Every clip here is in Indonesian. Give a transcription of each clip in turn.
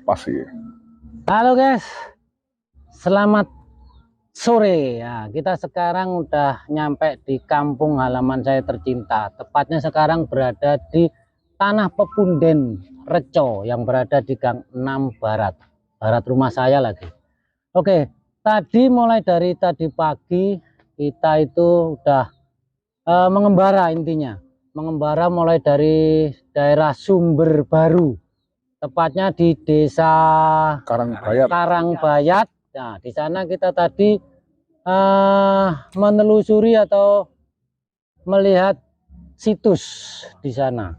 pasti. Halo guys, selamat sore ya. Kita sekarang udah nyampe di kampung halaman saya tercinta. Tepatnya sekarang berada di Tanah Pepunden Reco yang berada di Gang 6 Barat rumah saya lagi. Oke, tadi mulai dari tadi pagi kita itu udah mengembara, intinya mengembara mulai dari daerah Sumber Baru, tepatnya di desa Karangbayat. Nah, di sana kita tadi menelusuri atau melihat situs di sana.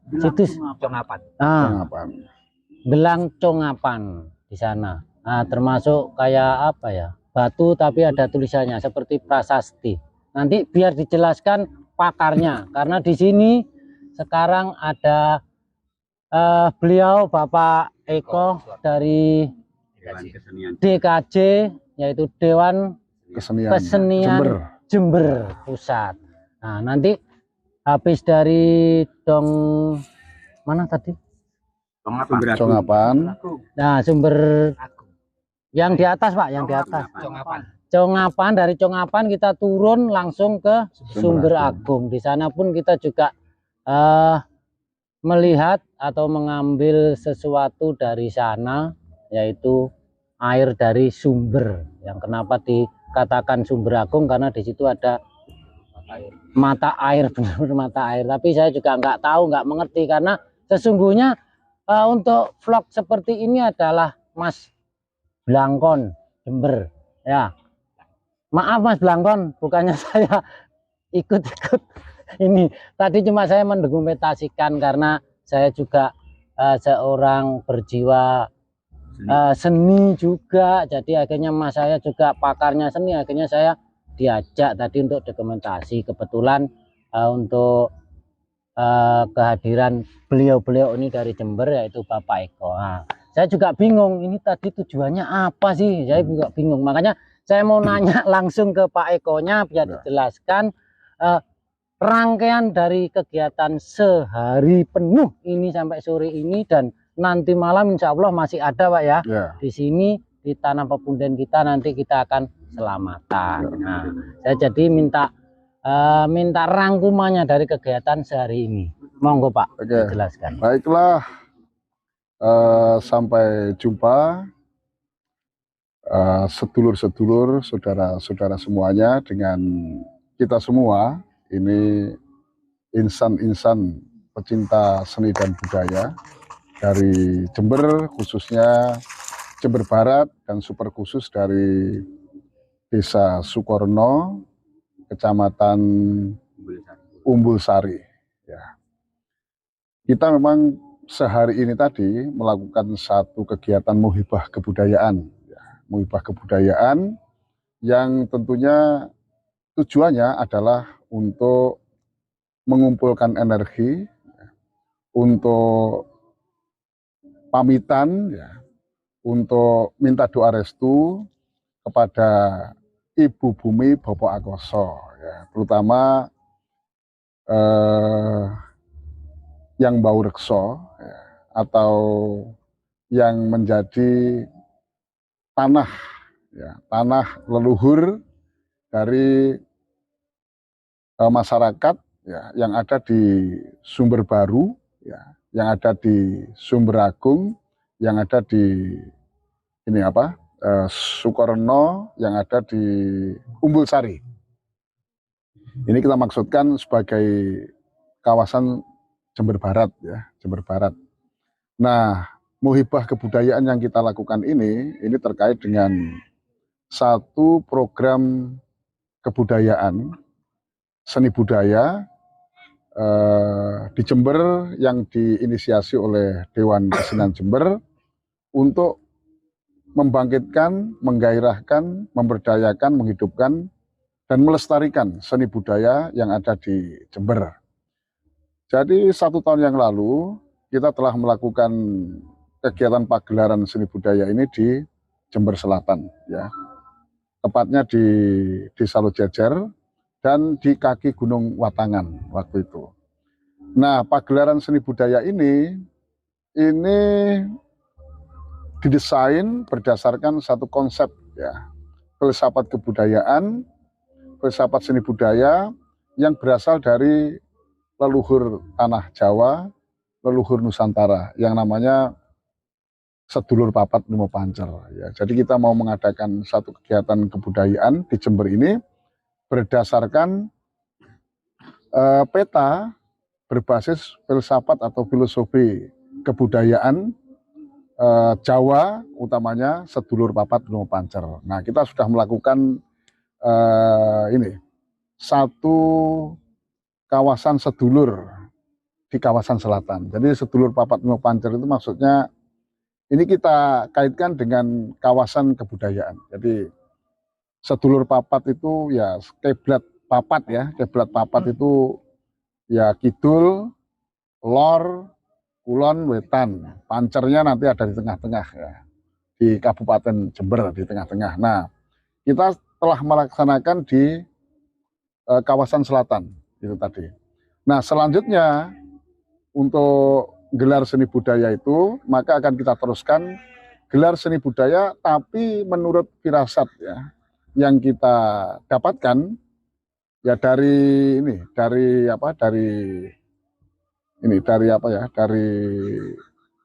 Situs Congapan. Gelang Congapan di sana. Nah, termasuk kayak apa ya? Batu tapi ada tulisannya seperti prasasti. Nanti biar dijelaskan pakarnya, karena di sini sekarang ada beliau Bapak Eko dari DKJ, yaitu Dewan Kesenian Jember Pusat. Nah, nanti habis dari mana tadi? Congapan. Nah, Sumber yang di atas Pak, yang di atas. Congapan, dari Congapan kita turun langsung ke Sumber Agung. Di sana pun kita juga melihat atau mengambil sesuatu dari sana, yaitu air dari sumber. Yang kenapa dikatakan Sumber Agung, karena di situ ada mata air, benar-benar mata air. Tapi saya juga nggak tahu, nggak mengerti, karena sesungguhnya untuk vlog seperti ini adalah Mas Blangkon Jember ya. Maaf Mas Blangkon, bukannya saya ikut-ikut ini. Tadi cuma saya mendokumentasikan karena saya juga seorang berjiwa seni juga. Jadi akhirnya Mas saya juga pakarnya seni, akhirnya saya diajak tadi untuk dokumentasi. Kebetulan untuk kehadiran beliau-beliau ini dari Jember, yaitu Bapak Eko. Nah, saya juga bingung ini tadi tujuannya apa sih, saya juga bingung. Makanya saya mau nanya langsung ke Pak Ekonya biar dijelaskan rangkaian dari kegiatan sehari penuh ini sampai sore ini, dan nanti malam insya Allah masih ada Pak ya. Di sini di Tanah Pepunden kita nanti kita akan selamatan. Nah, saya jadi minta rangkumannya dari kegiatan sehari ini. Monggo Pak, dijelaskan. Baiklah, sampai jumpa sedulur-sedulur, saudara-saudara semuanya, dengan kita semua. Ini insan-insan pecinta seni dan budaya dari Jember, khususnya Jember Barat, dan super khusus dari Desa Sukorno, Kecamatan Umbul Sari. Ya. Kita memang sehari ini tadi melakukan satu kegiatan muhibah kebudayaan. Ya. Muhibah kebudayaan yang tentunya tujuannya adalah untuk mengumpulkan energi, ya, untuk pamitan, ya, untuk minta doa restu kepada Ibu Bumi Bopo Akoso, ya, terutama yang bau rekso, ya, atau yang menjadi tanah, ya, tanah leluhur dari masyarakat, ya, yang ada di Sumber Baru, ya, yang ada di Sumber Agung, yang ada di Sukorno, yang ada di Umbul Sari. Ini kita maksudkan sebagai kawasan Jember Barat, ya, Jember Barat. Nah, muhibah kebudayaan yang kita lakukan ini terkait dengan satu program kebudayaan, seni budaya di Jember yang diinisiasi oleh Dewan Kesenian Jember untuk membangkitkan, menggairahkan, memberdayakan, menghidupkan, dan melestarikan seni budaya yang ada di Jember. Jadi 1 tahun yang lalu kita telah melakukan kegiatan pagelaran seni budaya ini di Jember Selatan, ya, tepatnya di Desa Lojejer dan di kaki Gunung Watangan waktu itu. Nah, pagelaran seni budaya ini didesain berdasarkan satu konsep ya, filsafat kebudayaan, filsafat seni budaya yang berasal dari leluhur tanah Jawa, leluhur Nusantara yang namanya sedulur papat limo pancer ya. Jadi kita mau mengadakan satu kegiatan kebudayaan di Jember ini berdasarkan peta berbasis filsafat atau filosofi kebudayaan Jawa, utamanya sedulur papat limo pancer. Nah, kita sudah melakukan ini satu kawasan sedulur di kawasan selatan. Jadi sedulur papat limo pancer itu maksudnya ini kita kaitkan dengan kawasan kebudayaan. Jadi sedulur papat itu ya kiblat papat ya, kiblat papat itu ya kidul, lor, kulon, wetan. Pancernya nanti ada di tengah-tengah ya, di Kabupaten Jember di tengah-tengah. Nah, kita telah melaksanakan di kawasan selatan itu tadi. Nah, selanjutnya untuk gelar seni budaya itu maka akan kita teruskan gelar seni budaya tapi menurut firasat ya yang kita dapatkan ya dari ini dari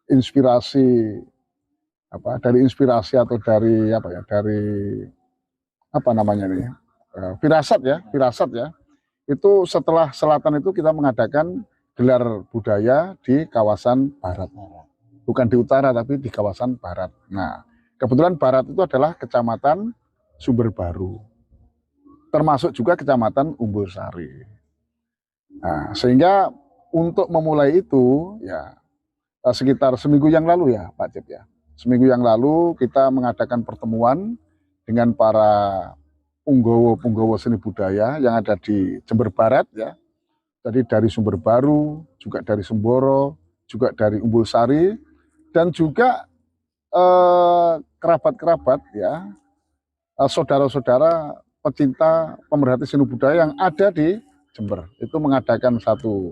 inspirasi dari inspirasi atau dari firasat ya itu setelah selatan itu kita mengadakan gelar budaya di kawasan barat, bukan di utara tapi di kawasan barat. Nah, kebetulan barat itu adalah kecamatan Sumber Baru, termasuk juga kecamatan Umbul Sari. Nah, sehingga untuk memulai itu ya sekitar seminggu yang lalu ya Pak Cip ya, seminggu yang lalu kita mengadakan pertemuan dengan para punggawa seni budaya yang ada di Jember Barat ya. Jadi dari Sumber Baru, juga dari Semboro, juga dari Umbul Sari, dan juga kerabat-kerabat ya, saudara-saudara pecinta pemerhati seni budaya yang ada di Jember. Itu mengadakan satu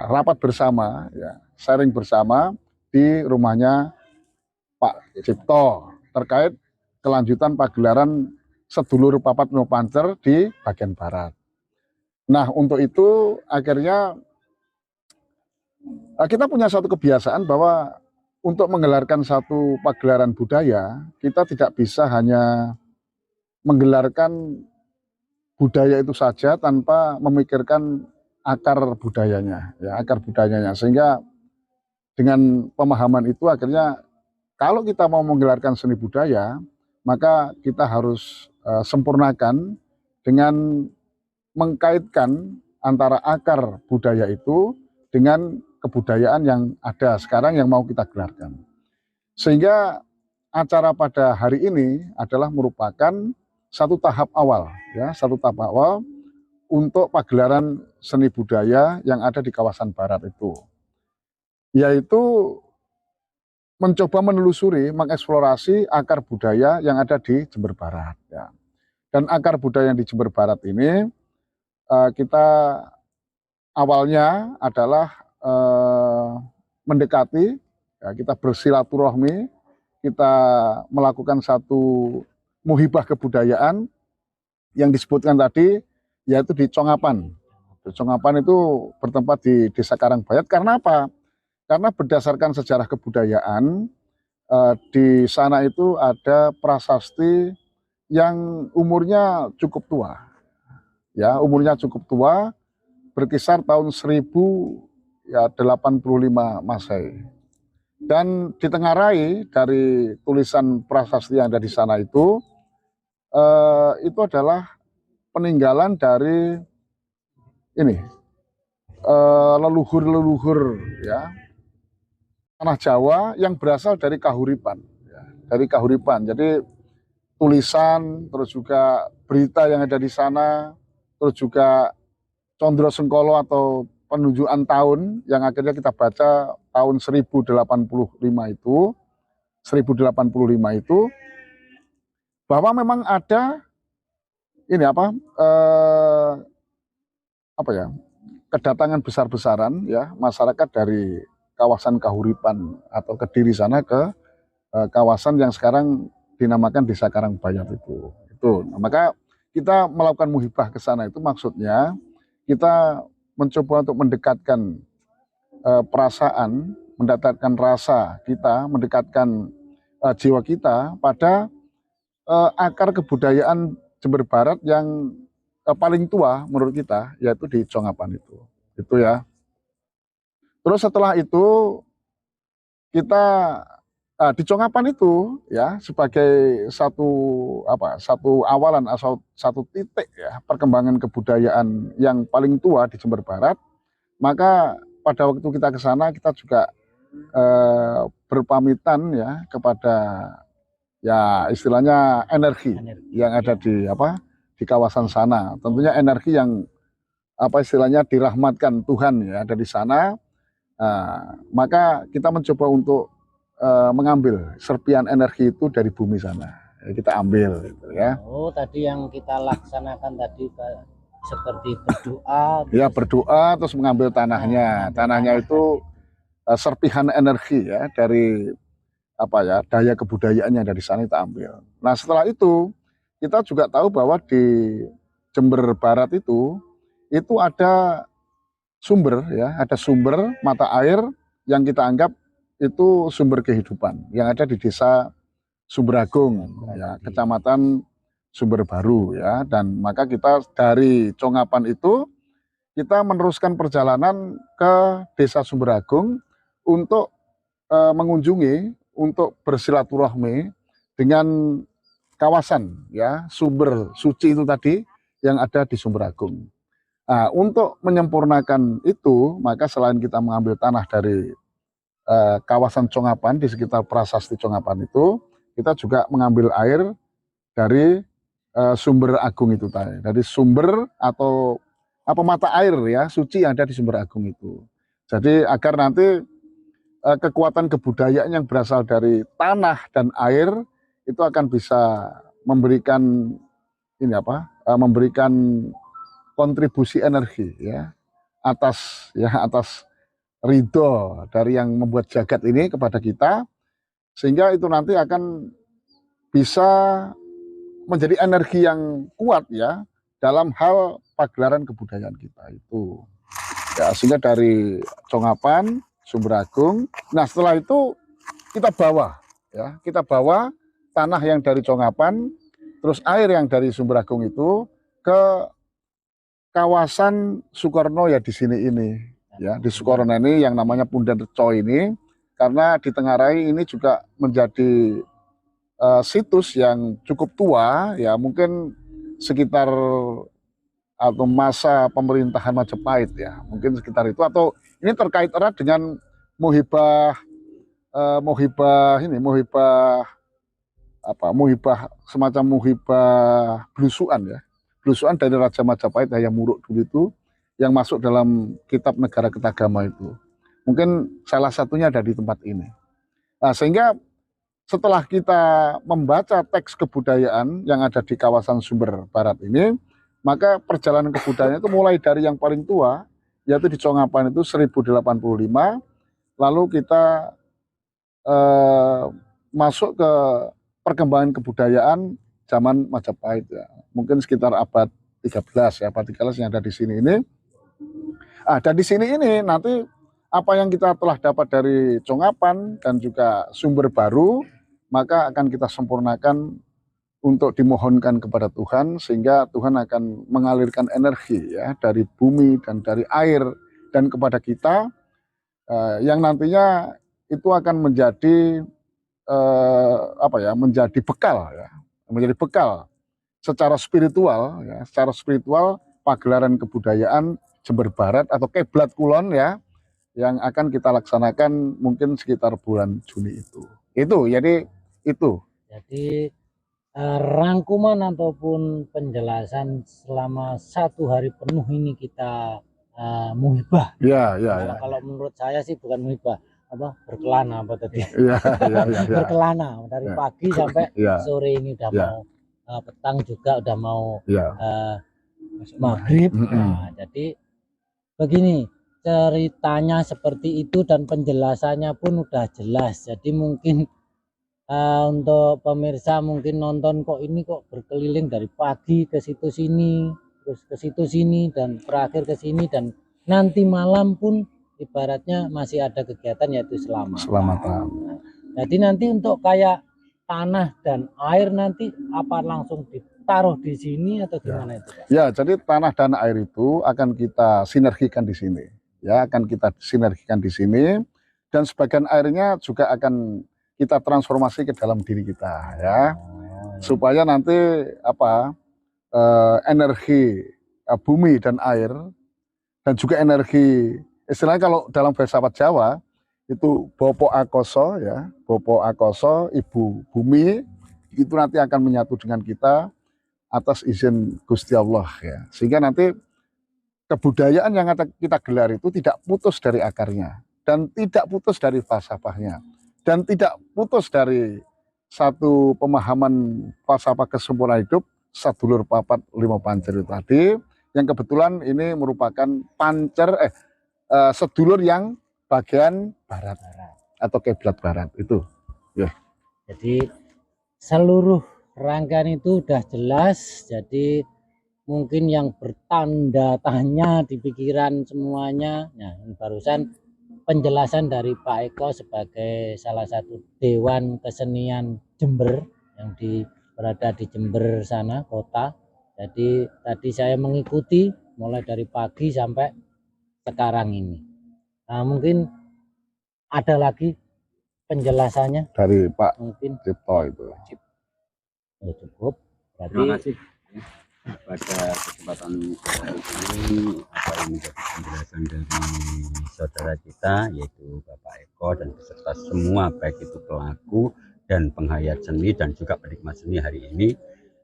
rapat bersama, ya, sharing bersama di rumahnya Pak Cipto terkait kelanjutan pagelaran sedulur papat limo pancer di bagian barat. Nah, untuk itu akhirnya kita punya satu kebiasaan bahwa untuk menggelarkan satu pagelaran budaya, kita tidak bisa hanya menggelarkan budaya itu saja tanpa memikirkan akar budayanya, ya, akar budayanya. Sehingga dengan pemahaman itu akhirnya kalau kita mau menggelarkan seni budaya, maka kita harus sempurnakan dengan mengkaitkan antara akar budaya itu dengan kebudayaan yang ada sekarang yang mau kita gelarkan. Sehingga acara pada hari ini adalah merupakan satu tahap awal ya, satu tahap awal untuk pagelaran seni budaya yang ada di kawasan barat itu. Yaitu mencoba menelusuri, mengeksplorasi akar budaya yang ada di Jember Barat ya. Dan akar budaya yang di Jember Barat ini kita awalnya adalah mendekati, ya, kita bersilaturahmi, kita melakukan satu muhibah kebudayaan yang disebutkan tadi, yaitu di Congapan. Congapan itu bertempat di Desa Karangbayat. Karena apa? Karena berdasarkan sejarah kebudayaan, di sana itu ada prasasti yang umurnya cukup tua. Ya, umurnya cukup tua, berkisar tahun 1085 Masehi. Dan ditengarai dari tulisan prasasti yang ada di sana itu adalah peninggalan dari ini leluhur-leluhur ya tanah Jawa yang berasal dari Kahuripan, ya, dari Kahuripan. Jadi tulisan, terus juga berita yang ada di sana, terus juga Condro Sengkolo atau penunjukan tahun yang akhirnya kita baca tahun 1085 itu bahwa memang ada ini kedatangan besar-besaran ya masyarakat dari kawasan Kahuripan atau Kediri sana ke kawasan yang sekarang dinamakan Desa Karangbayat itu. Nah, maka kita melakukan muhibah ke sana itu maksudnya kita mencoba untuk mendekatkan perasaan, mendekatkan rasa kita, mendekatkan jiwa kita pada akar kebudayaan Jember Barat yang paling tua menurut kita, yaitu di Congapan itu. Itu ya. Terus setelah itu kita di Congapan itu ya sebagai satu awalan atau satu titik ya perkembangan kebudayaan yang paling tua di Jember Barat, maka pada waktu kita ke sana kita juga berpamitan ya kepada ya istilahnya energi yang ada di kawasan sana. Tentunya energi yang istilahnya dirahmatkan Tuhan ya ada di sana. Maka kita mencoba untuk mengambil serpian energi itu dari bumi sana. Kita ambil gitu ya. Oh, tadi yang kita laksanakan tadi seperti berdoa. Ya, berdoa terus mengambil tanahnya. Tanahnya itu serpihan energi ya dari daya kebudayaan yang dari sana kita ambil. Nah, setelah itu kita juga tahu bahwa di Jember Barat itu ada sumber ya, ada sumber mata air yang kita anggap itu sumber kehidupan yang ada di Desa Sumberagung ya, Kecamatan Sumber Baru ya. Dan maka kita dari Congapan itu kita meneruskan perjalanan ke Desa Sumberagung untuk mengunjungi, untuk bersilaturahmi dengan kawasan ya sumber suci itu tadi yang ada di Sumberagung. Nah, untuk menyempurnakan itu, maka selain kita mengambil tanah dari kawasan Congapan di sekitar prasasti Congapan itu, kita juga mengambil air dari sumber agung itu tadi, dari sumber atau mata air ya suci yang ada di Sumber Agung itu. Jadi agar nanti kekuatan kebudayaan yang berasal dari tanah dan air itu akan bisa memberikan memberikan kontribusi energi ya atas ridho dari yang membuat jagat ini kepada kita, sehingga itu nanti akan bisa menjadi energi yang kuat ya dalam hal pagelaran kebudayaan kita itu ya. Sehingga dari Congapan, Sumberagung, nah setelah itu kita bawa tanah yang dari Congapan terus air yang dari Sumberagung itu ke kawasan Sukorno ya di sini ini ya, di Sukorno ini yang namanya Pundan Reco ini, karena di Tenggarai ini juga menjadi situs yang cukup tua ya, mungkin sekitar atau masa pemerintahan Majapahit ya, mungkin sekitar itu, atau ini terkait erat dengan muhibah semacam muhibah blusuan ya, blusuan dari Raja Majapahit Hayam Wuruk dulu itu yang masuk dalam kitab Negara Ketagama itu. Mungkin salah satunya ada di tempat ini. Nah, sehingga setelah kita membaca teks kebudayaan yang ada di kawasan Sumber Barat ini, maka perjalanan kebudayaan itu mulai dari yang paling tua, yaitu di Congapan itu 1085, lalu kita masuk ke perkembangan kebudayaan zaman Majapahit ya, mungkin sekitar abad 13 ya, abad 13 yang ada di sini ini. Dan di sini ini nanti apa yang kita telah dapat dari Congapan dan juga Sumber Baru, maka akan kita sempurnakan untuk dimohonkan kepada Tuhan, sehingga Tuhan akan mengalirkan energi ya dari bumi dan dari air dan kepada kita, yang nantinya itu akan menjadi menjadi bekal ya, menjadi bekal secara spiritual ya, secara spiritual pagelaran kebudayaan Jember Barat atau Keblat Kulon ya, yang akan kita laksanakan mungkin sekitar bulan Juni itu. Jadi rangkuman ataupun penjelasan selama 1 hari penuh ini kita muhibah. Ya. Kalau menurut saya sih bukan muhibah, berkelana tadi. Ya. Berkelana dari pagi sampai sore ini udah mau petang juga udah mau maghrib. Nah, jadi begini ceritanya seperti itu dan penjelasannya pun udah jelas. Jadi mungkin untuk pemirsa mungkin nonton kok ini kok berkeliling dari pagi ke situ sini, terus ke situ sini dan terakhir ke sini dan nanti malam pun ibaratnya masih ada kegiatan yaitu Selamatan. Jadi nanti untuk kayak tanah dan air nanti apa langsung ditaruh di sini atau gimana itu, Pak? Ya, jadi tanah dan air itu akan kita sinergikan di sini. Ya, akan kita sinergikan di sini dan sebagian airnya juga akan kita transformasi ke dalam diri kita ya. Supaya nanti energi bumi dan air dan juga energi istilahnya kalau dalam bahasa Jawa itu Bopo Akoso ya, Bopo Akoso, Ibu Bumi itu nanti akan menyatu dengan kita atas izin Gusti Allah ya. Sehingga nanti kebudayaan yang kita gelar itu tidak putus dari akarnya dan tidak putus dari falsafahnya dan tidak putus dari satu pemahaman falsafah kesempurnaan hidup sadulur papat lima pancer itu tadi yang kebetulan ini merupakan sedulur yang bagian barat atau kiblat barat itu ya. Jadi seluruh rangkaian itu udah jelas, jadi mungkin yang bertanda tanya di pikiran semuanya. Nah, ini barusan penjelasan dari Pak Eko sebagai salah satu Dewan Kesenian Jember yang berada di Jember sana kota. Jadi tadi saya mengikuti mulai dari pagi sampai sekarang ini. Nah, mungkin ada lagi penjelasannya dari Pak mungkin Cipto itu. Oh, cukup. Berarti Terima kasih pada kesempatan ini apa yang menjadi penjelasan dari saudara kita yaitu Bapak Eko dan beserta semua baik itu pelaku dan penghayat seni dan juga penikmat seni hari ini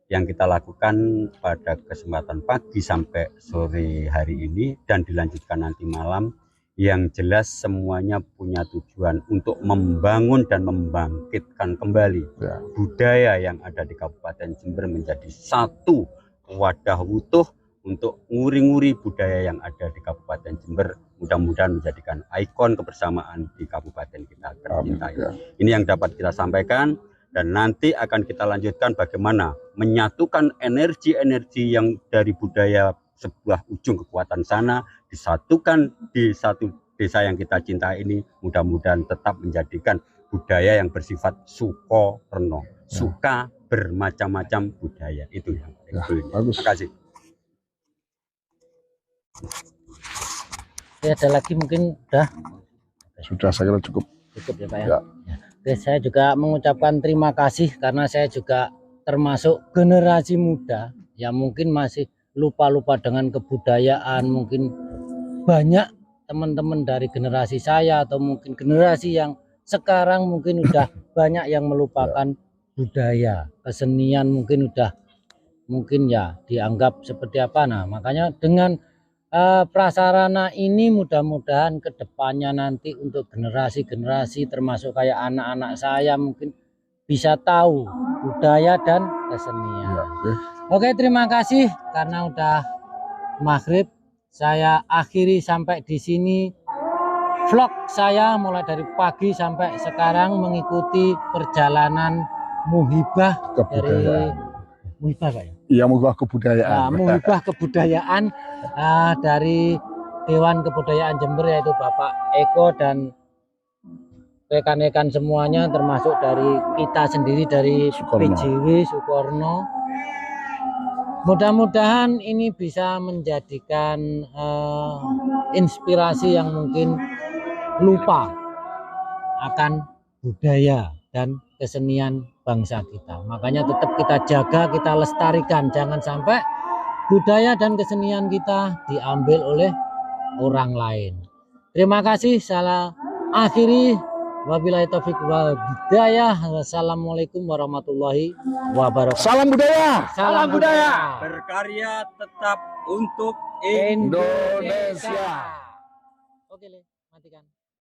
yang kita lakukan pada kesempatan pagi sampai sore hari ini dan dilanjutkan nanti malam. Yang jelas semuanya punya tujuan untuk membangun dan membangkitkan kembali budaya yang ada di Kabupaten Jember menjadi satu wadah utuh untuk nguri-nguri budaya yang ada di Kabupaten Jember, mudah-mudahan menjadikan ikon kebersamaan di kabupaten kita tercinta ini. Ini yang dapat kita sampaikan dan nanti akan kita lanjutkan bagaimana menyatukan energi-energi yang dari budaya sebuah ujung kekuatan sana disatukan di satu desa yang kita cintai ini, mudah-mudahan tetap menjadikan budaya yang bersifat sukorno, suka bermacam-macam budaya itu yang Bagus. Terima kasih. Oke, ada lagi mungkin Sudah saya kira cukup ya Pak ya. Oke, saya juga mengucapkan terima kasih karena saya juga termasuk generasi muda yang mungkin masih lupa-lupa dengan kebudayaan. Mungkin banyak teman-teman dari generasi saya atau mungkin generasi yang sekarang mungkin udah banyak yang melupakan budaya kesenian, mungkin udah ya dianggap seperti apa. Nah, makanya dengan prasarana ini mudah-mudahan kedepannya nanti untuk generasi-generasi termasuk kayak anak-anak saya mungkin bisa tahu budaya dan kesenian. Oke, terima kasih karena udah maghrib. Saya akhiri sampai di sini vlog saya mulai dari pagi sampai sekarang mengikuti perjalanan muhibah dari muhibah Pak ya? Iya, muhibah kebudayaan. Nah, muhibah kebudayaan dari Dewan Kebudayaan Jember yaitu Bapak Eko dan rekan-rekan semuanya termasuk dari kita sendiri dari PJW Sukorno. Mudah-mudahan ini bisa menjadikan inspirasi yang mungkin lupa akan budaya dan kesenian bangsa kita. Makanya tetap kita jaga, kita lestarikan. Jangan sampai budaya dan kesenian kita diambil oleh orang lain. Terima kasih. Saya akhiri. Wabillahi taufiq wal hidayah. Wassalamualaikum warahmatullahi wabarakatuh. Salam budaya. Salam budaya. Berkarya tetap untuk Indonesia. Oke, matikan.